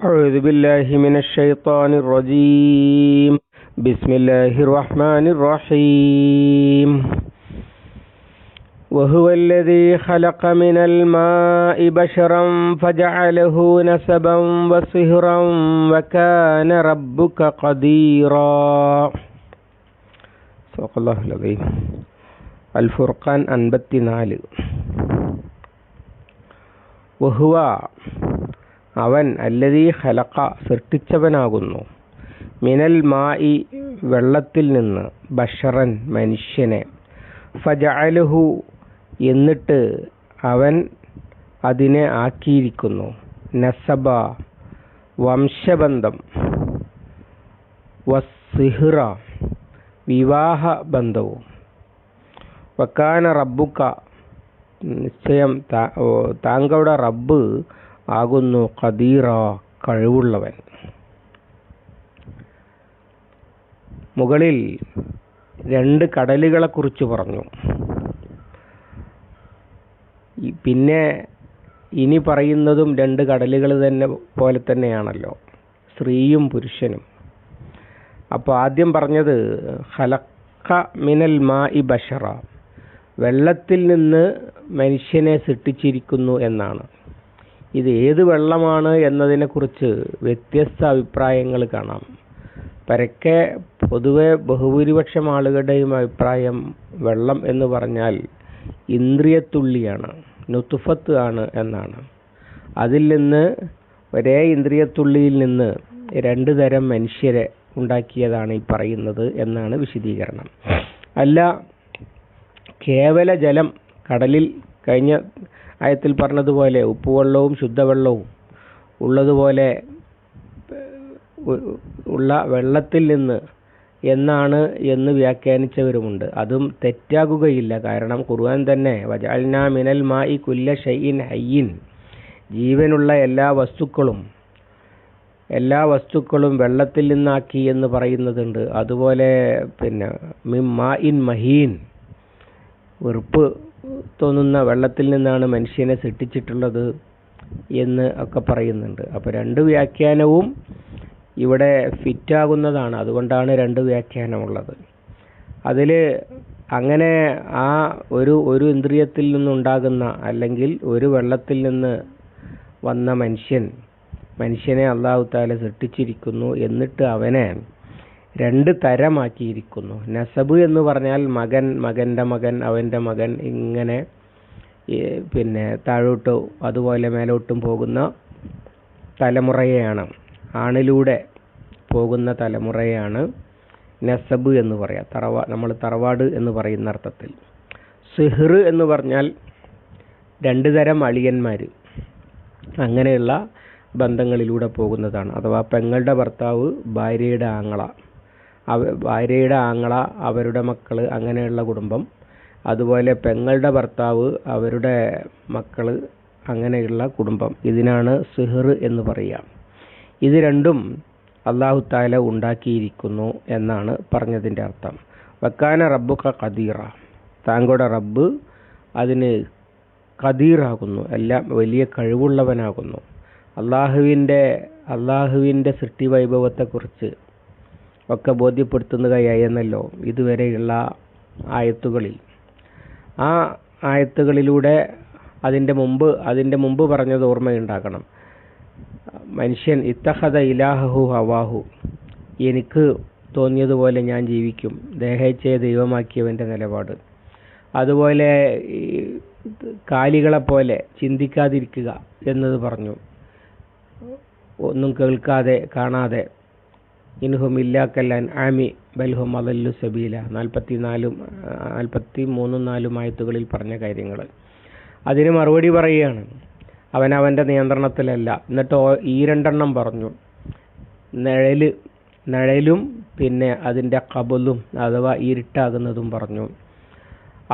أعوذ بالله من الشيطان الرجيم بسم الله الرحمن الرحيم وهو الذي خلق من الماء بشرا فجعله نسبا وصهرا وكان ربك قديرا صدق الله العظيم. الفرقان 54. വഹുവ അവൻ അല്ലദീ ഖലഖ സൃഷ്ടിച്ചവനാകുന്നു, മിനൽ മായി വെള്ളത്തിൽ നിന്ന്, ബഷറൻ മനുഷ്യനെ, ഫജഅലഹു എന്നിട്ട് അവൻ അതിനെ ആക്കിയിരിക്കുന്നു, നസബ വംശബന്ധം, വസ്സിഹ്റ വിവാഹ ബന്ധവും, വക്കാന റബ്ബുക നിശ്ചയം താങ്കളുടെ റബ്ബ് ആകുന്നു ഖദീറ കഴിവുള്ളവൻ. മുകളിൽ 2 കടലുകളെക്കുറിച്ച് പറഞ്ഞു. പിന്നെ ഇനി പറയുന്നതും 2 കടലുകൾ തന്നെ പോലെ തന്നെയാണല്ലോ, സ്ത്രീയും പുരുഷനും. അപ്പോൾ ആദ്യം പറഞ്ഞത് ഖലഖ മിനൽ മായി ബഷറ, വെള്ളത്തിൽ നിന്ന് മനുഷ്യനെ സൃഷ്ടിച്ചിരിക്കുന്നു എന്നാണ്. ഇത് ഏത് വെള്ളമാണ് എന്നതിനെക്കുറിച്ച് വ്യത്യസ്ത അഭിപ്രായങ്ങൾ കാണാം. പരക്കെ പൊതുവെ ബഹുഭൂരിപക്ഷം ആളുകളുടെയും അഭിപ്രായം വെള്ളം എന്ന് പറഞ്ഞാൽ ഇന്ദ്രിയത്തുള്ളിയാണ്, നുത്ഫത്ത് ആണ് എന്നാണ്. അതിൽ നിന്ന് ഒരേ ഇന്ദ്രിയത്തുള്ളിയിൽ നിന്ന് 2 തരം മനുഷ്യരെ ഉണ്ടാക്കിയതാണ് ഈ പറയുന്നത് എന്നാണ് വിശദീകരണം. അല്ല കേവല ജലം, കടലിൽ കഴിഞ്ഞ ആയത്തിൽ പറഞ്ഞതുപോലെ ഉപ്പുവെള്ളവും ശുദ്ധവെള്ളവും ഉള്ളതുപോലെ ഉള്ള വെള്ളത്തിൽ നിന്ന് എന്നാണ് എന്ന് വ്യാഖ്യാനിച്ചവരുമുണ്ട്. അതും തെറ്റാകുകയില്ല. കാരണം ഖുർആൻ തന്നെ വജഅൽനാ മിനൽ മായി കുല്ല ഷൈഇൻ ഹയ്യിൻ, ജീവനുള്ള എല്ലാ വസ്തുക്കളും വെള്ളത്തിൽ നിന്നാക്കി എന്ന് പറയുന്നതുണ്ട്. അതുപോലെ പിന്നെ മിൻ മാഇൻ മഹീൻ, വെറുപ്പ് തോന്നുന്ന വെള്ളത്തിൽ നിന്നാണ് മനുഷ്യനെ സൃഷ്ടിച്ചിട്ടുള്ളത് എന്ന് ഒക്കെ പറയുന്നുണ്ട്. അപ്പോൾ 2 വ്യാഖ്യാനവും ഇവിടെ ഫിറ്റാകുന്നതാണ്. അതുകൊണ്ടാണ് 2 വ്യാഖ്യാനമുള്ളത്. അതിൽ അങ്ങനെ ആ ഒരു ഇന്ദ്രിയത്തിൽ നിന്നുണ്ടാകുന്ന അല്ലെങ്കിൽ ഒരു വെള്ളത്തിൽ നിന്ന് വന്ന മനുഷ്യനെ അല്ലാഹു തആല സൃഷ്ടിച്ചിരിക്കുന്നു. എന്നിട്ട് അവനെ 2 തരമാക്കിയിരിക്കുന്നു. നസബ് എന്ന് പറഞ്ഞാൽ മകൻ, മകൻ്റെ മകൻ, അവൻ്റെ മകൻ, ഇങ്ങനെ പിന്നെ താഴോട്ടും അതുപോലെ മേലോട്ടും പോകുന്ന തലമുറയെയാണ്, ആണിലൂടെ പോകുന്ന തലമുറയാണ് നസബ് എന്ന് പറയാം. നമ്മൾ തറവാട് എന്ന് പറയുന്ന അർത്ഥത്തിൽ. സിഹ്ർ എന്ന് പറഞ്ഞാൽ 2 തരം അളിയന്മാർ, അങ്ങനെയുള്ള ബന്ധങ്ങളിലൂടെ പോകുന്നതാണ്. അഥവാ പെങ്ങളുടെ ഭർത്താവ് ഭാര്യയുടെ ആങ്ങള അവരുടെ മക്കൾ, അങ്ങനെയുള്ള കുടുംബം. അതുപോലെ പെങ്ങളുടെ ഭർത്താവ് അവരുടെ മക്കൾ, അങ്ങനെയുള്ള കുടുംബം. ഇതിനാണ് സിഹ്ർ എന്ന് പറയുക. ഇത് 2ഉം അല്ലാഹു തആല ഉണ്ടാക്കിയിരിക്കുന്നു എന്നാണ് പറഞ്ഞതിൻ്റെ അർത്ഥം. വക്കാന റബ്ബുക ഖദീറ, താങ്കളുടെ റബ്ബ് അതിന് ഖദീറാകുന്നു, എല്ലാം വലിയ കഴിവുള്ളവനാകുന്നു. അള്ളാഹുവിൻ്റെ സൃഷ്ടി വൈഭവത്തെക്കുറിച്ച് ഒക്കെ ബോധ്യപ്പെടുത്തുകയായെന്നല്ലോ ഇതുവരെയുള്ള ആയത്തുകളിൽ. ആ ആയത്തുകളിലൂടെ അതിൻ്റെ മുമ്പ് പറഞ്ഞത് ഓർമ്മയുണ്ടാക്കണം. മനുഷ്യൻ ഇത്തഖദ ഇലാഹു ഹവാഹു, എനിക്ക് തോന്നിയതുപോലെ ഞാൻ ജീവിക്കും, ദേഹേച്ഛയെ ദൈവമാക്കിയവൻ്റെ നിലപാട്. അതുപോലെ കാലികളെപ്പോലെ ചിന്തിക്കാതിരിക്കുക എന്നത് പറഞ്ഞു. ഒന്നും കേൾക്കാതെ കാണാതെ, ഇൻഹും ഇല്ലാക്കല്ലാൻ ആമി ബൽഹും അദല്ലു സബീല, 43-4 ആയത്തുകളിൽ പറഞ്ഞ കാര്യങ്ങൾ. അതിന് മറുപടി പറയുകയാണ്, അവൻ്റെ നിയന്ത്രണത്തിലല്ല. എന്നിട്ടോ ഈ 2 പറഞ്ഞു, നിഴലും പിന്നെ അതിൻ്റെ ഖബലും അഥവാ ഇരുട്ടാകുന്നതും പറഞ്ഞു.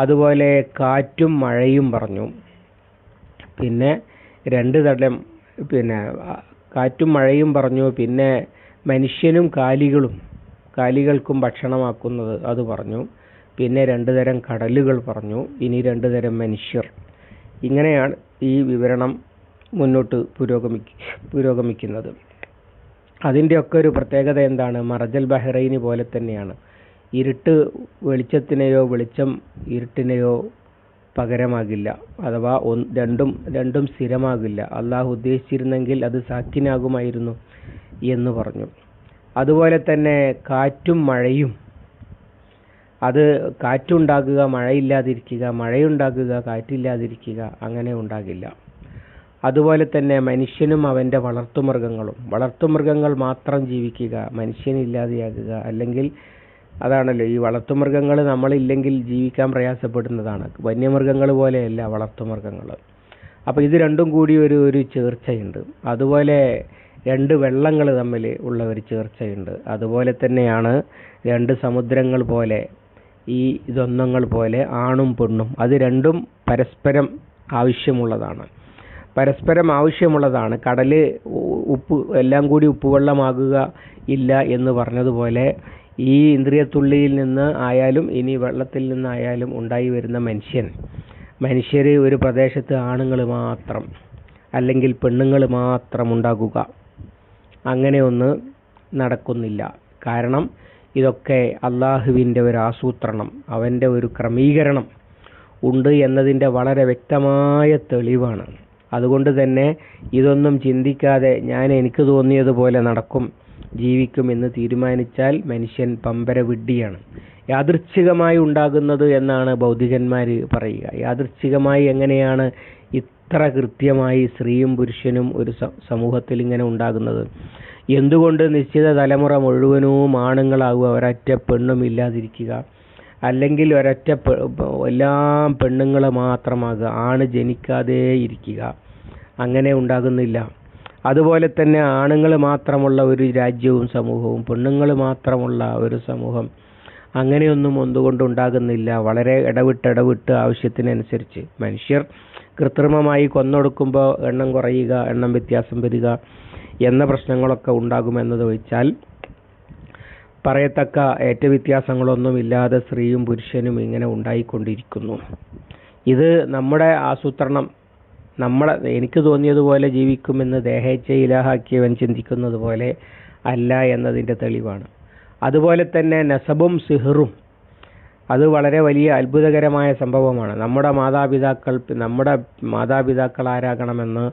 അതുപോലെ കാറ്റും മഴയും പറഞ്ഞു. പിന്നെ 2 തരം, പിന്നെ കാറ്റും മഴയും പറഞ്ഞു. പിന്നെ മനുഷ്യനും കാലികൾക്കും ഭക്ഷണമാക്കുന്നത് അത് പറഞ്ഞു. പിന്നെ 2 തരം കടലുകൾ പറഞ്ഞു. ഇനി 2 തരം മനുഷ്യർ. ഇങ്ങനെയാണ് ഈ വിവരണം മുന്നോട്ട് പുരോഗമിക്കുന്നത്. അതിൻ്റെയൊക്കെ ഒരു പ്രത്യേകത എന്താണ്? മറജൽ ബഹ്റൈനി പോലെ തന്നെയാണ്. ഇരുട്ട് വെളിച്ചത്തിനെയോ വെളിച്ചം ഇരുട്ടിനെയോ പകരമാകില്ല, അഥവാ രണ്ടും സ്ഥിരമാകില്ല. അള്ളാഹു ഉദ്ദേശിച്ചിരുന്നെങ്കിൽ അത് സാക്കിനാകുമായിരുന്നു എന്ന് പറഞ്ഞു. അതുപോലെ തന്നെ കാറ്റും മഴയും, അത് കാറ്റുണ്ടാകുക മഴയില്ലാതിരിക്കുക, മഴയുണ്ടാകുക കാറ്റില്ലാതിരിക്കുക, അങ്ങനെ ഉണ്ടാകില്ല. അതുപോലെ തന്നെ മനുഷ്യനും അവൻ്റെ വളർത്തുമൃഗങ്ങൾ മാത്രം ജീവിക്കുക, മനുഷ്യനില്ലാതെയാകുക. അല്ലെങ്കിൽ അതാണല്ലോ ഈ വളർത്തുമൃഗങ്ങൾ നമ്മളില്ലെങ്കിൽ ജീവിക്കാൻ പ്രയാസപ്പെടുന്നതാണ്. വന്യമൃഗങ്ങൾ പോലെയല്ല വളർത്തുമൃഗങ്ങൾ. അപ്പോൾ ഇത് രണ്ടും കൂടി ഒരു ചേർച്ചയുണ്ട്. അതുപോലെ രണ്ട് വെള്ളങ്ങൾ തമ്മിൽ ഉള്ള ഒരു ചേർച്ചയുണ്ട്. അതുപോലെ തന്നെയാണ് രണ്ട് സമുദ്രങ്ങൾ പോലെ, ഈ ദ്വന്ദ്ങ്ങൾ പോലെ ആണും പെണ്ണും, അത് രണ്ടും പരസ്പരം ആവശ്യമുള്ളതാണ്. കടല് ഉപ്പ് എല്ലാം കൂടി ഉപ്പുവെള്ളമാകുക ഇല്ല എന്ന് പറഞ്ഞതുപോലെ ഈ ഇന്ദ്രിയത്തുള്ളിയിൽ നിന്ന് ആയാലും ഇനി വെള്ളത്തിൽ നിന്നായാലും ഉണ്ടായി വരുന്ന മനുഷ്യർ ഒരു പ്രദേശത്ത് ആണുങ്ങൾ മാത്രം അല്ലെങ്കിൽ പെണ്ണുങ്ങൾ മാത്രം ഉണ്ടാകുക, അങ്ങനെ ഒന്ന് നടക്കുന്നില്ല. കാരണം ഇതൊക്കെ അള്ളാഹുവിൻ്റെ ഒരു ആസൂത്രണം, അവൻ്റെ ഒരു ക്രമീകരണം ഉണ്ട് എന്നതിൻ്റെ വളരെ വ്യക്തമായ തെളിവാണ്. അതുകൊണ്ട് തന്നെ ഇതൊന്നും ചിന്തിക്കാതെ എനിക്ക് തോന്നിയതുപോലെ നടക്കും, ജീവിക്കും എന്ന് തീരുമാനിച്ചാൽ മനുഷ്യൻ പമ്പര വിഡ്ഢിയാണ്. യാദൃച്ഛികമായി ഉണ്ടാകുന്നത് എന്നാണ് ഭൗതികന്മാർ പറയുക. യാദൃച്ഛികമായി എങ്ങനെയാണ് ഇത്ര കൃത്യമായി സ്ത്രീയും പുരുഷനും ഒരു സമൂഹത്തിൽ ഇങ്ങനെ ഉണ്ടാകുന്നത്? എന്തുകൊണ്ട് നിശ്ചിത തലമുറ മുഴുവനും ആണുങ്ങളാവുക, ഒരൊറ്റ പെണ്ണും ഇല്ലാതിരിക്കുക? അല്ലെങ്കിൽ എല്ലാം പെണ്ണുങ്ങൾ മാത്രമാകുക, ആണ് ജനിക്കാതെ ഇരിക്കുക? അങ്ങനെ ഉണ്ടാകുന്നില്ല. അതുപോലെ തന്നെ ആണുങ്ങൾ മാത്രമുള്ള ഒരു രാജ്യവും സമൂഹവും പെണ്ണുങ്ങൾ മാത്രമുള്ള ഒരു സമൂഹം, അങ്ങനെയൊന്നും എന്തുകൊണ്ടുണ്ടാകുന്നില്ല? വളരെ ഇടവിട്ട് ആവശ്യത്തിനനുസരിച്ച് മനുഷ്യർ കൃത്രിമമായി കൊന്നൊടുക്കുമ്പോൾ എണ്ണം കുറയുക, എണ്ണം വ്യത്യാസം വരിക എന്ന പ്രശ്നങ്ങളൊക്കെ ഉണ്ടാകുമെന്നതൊഴിച്ചാൽ പറയത്തക്ക ഏറ്റവ്യത്യാസങ്ങളൊന്നുമില്ലാതെ സ്ത്രീയും പുരുഷനും ഇങ്ങനെ ഉണ്ടായിക്കൊണ്ടിരിക്കുന്നു. ഇത് നമ്മുടെ ആസൂത്രണം, എനിക്ക് തോന്നിയതുപോലെ ജീവിക്കുമെന്ന് ദേഹേച്ഛ ഇലാഹാക്കിയവൻ ചിന്തിക്കുന്നത് പോലെ അല്ല എന്നതിൻ്റെ തെളിവാണ്. അതുപോലെ തന്നെ നസബും സിഹറും, അത് വളരെ വലിയ അത്ഭുതകരമായ സംഭവമാണ്. നമ്മുടെ മാതാപിതാക്കൾ ആരാകണമെന്ന്,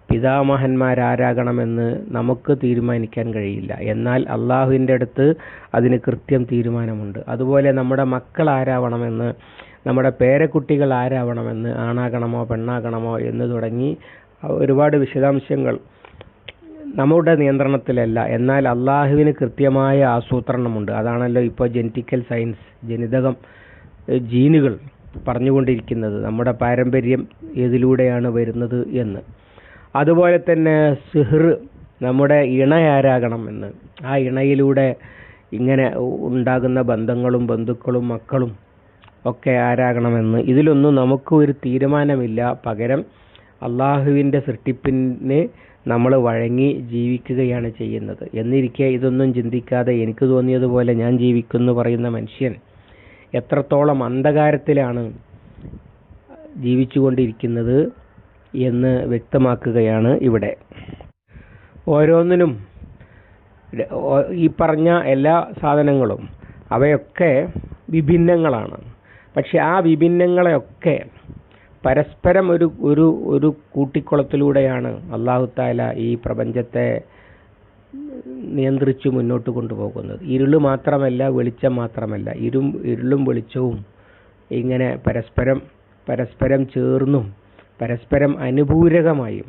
പിതാമഹന്മാരാരാകണമെന്ന് നമുക്ക് തീരുമാനിക്കാൻ കഴിയില്ല. എന്നാൽ അള്ളാഹുവിൻ്റെ അടുത്ത് അതിന് കൃത്യം തീരുമാനമുണ്ട്. അതുപോലെ നമ്മുടെ മക്കൾ ആരാവണമെന്ന്, നമ്മുടെ പേരക്കുട്ടികൾ ആരാവണമെന്ന്, ആണാകണമോ പെണ്ണാകണമോ എന്ന് തുടങ്ങി ഒരുപാട് വിശദാംശങ്ങൾ നമ്മുടെ നിയന്ത്രണത്തിലല്ല. എന്നാൽ അള്ളാഹുവിന് കൃത്യമായ ആസൂത്രണമുണ്ട്. അതാണല്ലോ ഇപ്പോൾ ജനറ്റിക്കൽ സയൻസ്, ജീനുകൾ പറഞ്ഞുകൊണ്ടിരിക്കുന്നത്, നമ്മുടെ പാരമ്പര്യം ഏതിലൂടെയാണ് വരുന്നത് എന്ന്. അതുപോലെ തന്നെ സിഹ്ർ, നമ്മുടെ ഇണയാരാകണമെന്ന്, ആ ഇണയിലൂടെ ഇങ്ങനെ ഉണ്ടാകുന്ന ബന്ധങ്ങളും ബന്ധുക്കളും മക്കളും ഒക്കെ ആരാകണമെന്ന്, ഇതിലൊന്നും നമുക്ക് ഒരു തീരുമാനമില്ല. പകരം അള്ളാഹുവിൻ്റെ സൃഷ്ടിപ്പിന് നമ്മൾ വഴങ്ങി ജീവിക്കുകയാണ് ചെയ്യുന്നത്. എന്നിരിക്കെ ഇതൊന്നും ചിന്തിക്കാതെ എനിക്ക് തോന്നിയതുപോലെ ഞാൻ ജീവിക്കുന്നു പറയുന്ന മനുഷ്യൻ എത്രത്തോളം അന്ധകാരത്തിലാണ് ജീവിച്ചുകൊണ്ടിരിക്കുന്നത് എന്ന് വ്യക്തമാക്കുകയാണ് ഇവിടെ. ഓരോന്നിനും ഈ പറഞ്ഞ എല്ലാ സാധനങ്ങളും അവയൊക്കെ വിഭിന്നങ്ങളാണ്. പക്ഷെ ആ വിഭിന്നങ്ങളെയൊക്കെ പരസ്പരം ഒരു കൂട്ടിക്കുളത്തിലൂടെയാണ് അല്ലാഹു തആല ഈ പ്രപഞ്ചത്തെ നിയന്ത്രിച്ചു മുന്നോട്ട് കൊണ്ടുപോകുന്നത്. ഇരുള് മാത്രമല്ല, വെളിച്ചം മാത്രമല്ല, ഇരുളും വെളിച്ചവും ഇങ്ങനെ പരസ്പരം ചേർന്നും പരസ്പരം അനുപൂരകമായും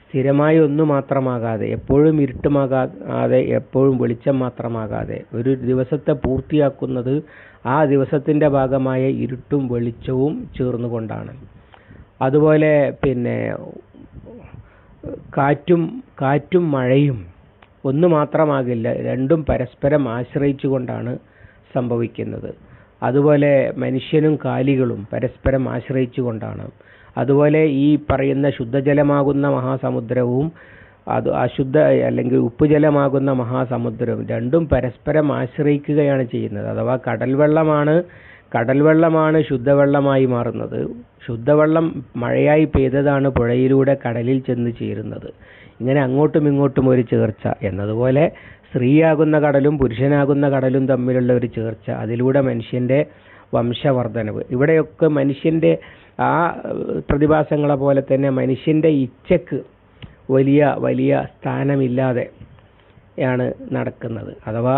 സ്ഥിരമായി ഒന്നു മാത്രമാകാതെ, എപ്പോഴും ഇരുട്ടുമാകാതെ എപ്പോഴും വെളിച്ചം മാത്രമാകാതെ ഒരു ദിവസത്തെ പൂർത്തിയാക്കുന്നത് ആ ദിവസത്തിൻ്റെ ഭാഗമായ ഇരുട്ടും വെളിച്ചവും ചേർന്നുകൊണ്ടാണ്. അതുപോലെ പിന്നെ കാറ്റും മഴയും ഒന്ന് മാത്രമാകില്ല, രണ്ടും പരസ്പരം ആശ്രയിച്ചുകൊണ്ടാണ് സംഭവിക്കുന്നത്. അതുപോലെ മനുഷ്യനും കാലികളും പരസ്പരം ആശ്രയിച്ചുകൊണ്ടാണ്. അതുപോലെ ഈ പറയുന്ന ശുദ്ധജലമാകുന്ന മഹാസമുദ്രവും അത് അശുദ്ധ അല്ലെങ്കിൽ ഉപ്പുജലമാകുന്ന മഹാസമുദ്രം രണ്ടും പരസ്പരം ആശ്രയിക്കുകയാണ് ചെയ്യുന്നത്. അഥവാ കടൽവെള്ളമാണ് ശുദ്ധവെള്ളമായി മാറുന്നത്. ശുദ്ധവെള്ളം മഴയായി പെയ്തതാണ് പുഴയിലൂടെ കടലിൽ ചെന്ന് ചേരുന്നത്. ഇങ്ങനെ അങ്ങോട്ടും ഇങ്ങോട്ടും ഒരു ചേർച്ച എന്നതുപോലെ സ്ത്രീയാകുന്ന കടലും പുരുഷനാകുന്ന കടലും തമ്മിലുള്ള ഒരു ചേർച്ച, അതിലൂടെ മനുഷ്യൻ്റെ വംശവർദ്ധനവ്. ഇവിടെയൊക്കെ മനുഷ്യൻ്റെ ആ പ്രതിഭാസങ്ങളെ പോലെ തന്നെ മനുഷ്യൻ്റെ ഇച്ഛക്ക് വലിയ വലിയ സ്ഥാനമില്ലാതെ ആണ് നടക്കുന്നത്. അഥവാ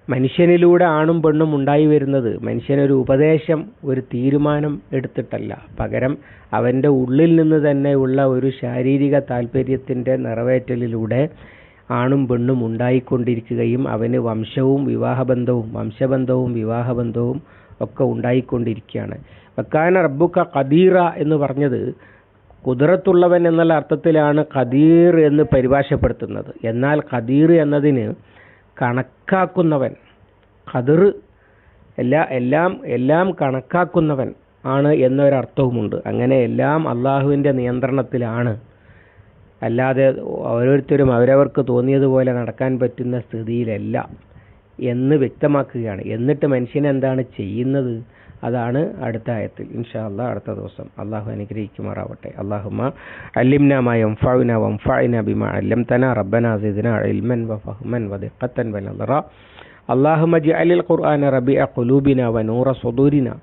മനുഷ്യനിലൂടെ ആണും പെണ്ണും ഉണ്ടായി വരുന്നത് മനുഷ്യനൊരു ഉപദേശം, ഒരു തീരുമാനം എടുത്തിട്ടല്ല, പകരം അവൻ്റെ ഉള്ളിൽ നിന്ന് തന്നെയുള്ള ഒരു ശാരീരിക താല്പര്യത്തിൻ്റെ നിറവേറ്റലിലൂടെ ആണും പെണ്ണും ഉണ്ടായിക്കൊണ്ടിരിക്കുകയും അവന് വംശബന്ധവും വിവാഹബന്ധവും ഒക്കെ ഉണ്ടായിക്കൊണ്ടിരിക്കുകയാണ്. വക്കാന റബ്ബുക ഖദീറ എന്ന് പറഞ്ഞത് കുദ്റത്തുള്ളവൻ എന്നുള്ള അർത്ഥത്തിലാണ് ഖദീർ എന്ന് പരിഭാഷപ്പെടുത്തുന്നത്. എന്നാൽ ഖദീർ എന്നതിന് കണക്കാക്കുന്നവൻ, ഖദർ എല്ലാം കണക്കാക്കുന്നവൻ ആണ് എന്നൊരർത്ഥവുമുണ്ട്. അങ്ങനെ എല്ലാം അള്ളാഹുവിൻ്റെ നിയന്ത്രണത്തിലാണ്, അല്ലാതെ ഓരോരുത്തരും അവരവർക്ക് തോന്നിയതുപോലെ നടക്കാൻ പറ്റുന്ന സ്ഥിതിയിലല്ല എന്ന് വ്യക്തമാക്കുകയാണ്. എന്നിട്ട് മനുഷ്യൻ എന്താണ് ചെയ്യുന്നത്? അതാണ് അടുത്ത ആയത്തിൽ ഇൻഷാ അല്ലാഹ് അടുത്ത ദിവസം. അള്ളാഹു അനുഗ്രഹിക്കുമാറാവട്ടെ. അല്ലാഹുമ്മ അല്ലിംനാ മാ യൻഫഉനാ വൻഫഅനാ ബിമാ അല്ലംതനാ റബ്ബനാ സിദ്നാ ഇൽമൻ വഫഹ്മൻ വദിഖ്ഖതൻ വനദറ. അല്ലാഹുമ്മ ജഅലിൽ ഖുർആന റബീഅ ഖുലൂബിനാ വനൂറ സുദൂരിനാ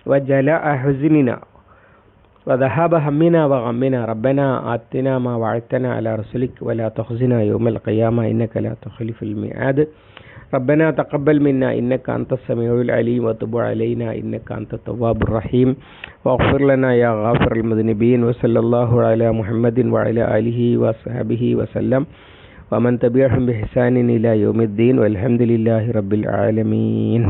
വജലാഅ ഹുസ്നിനാ وذهاب همنا وغمنا ربنا آتنا ما وعدتنا على رسلك ولا تخزنا يوم القيامة إنك لا تخلف الميعاد. ربنا تقبل منا إنك أنت السميع العليم وتب علينا إنك أنت التواب الرحيم واغفر لنا يا غافر المذنبين. وصلى الله على محمد وعلى آله وصحبه وسلم ومن تبعهم بإحسان إلى يوم الدين والحمد لله رب العالمين.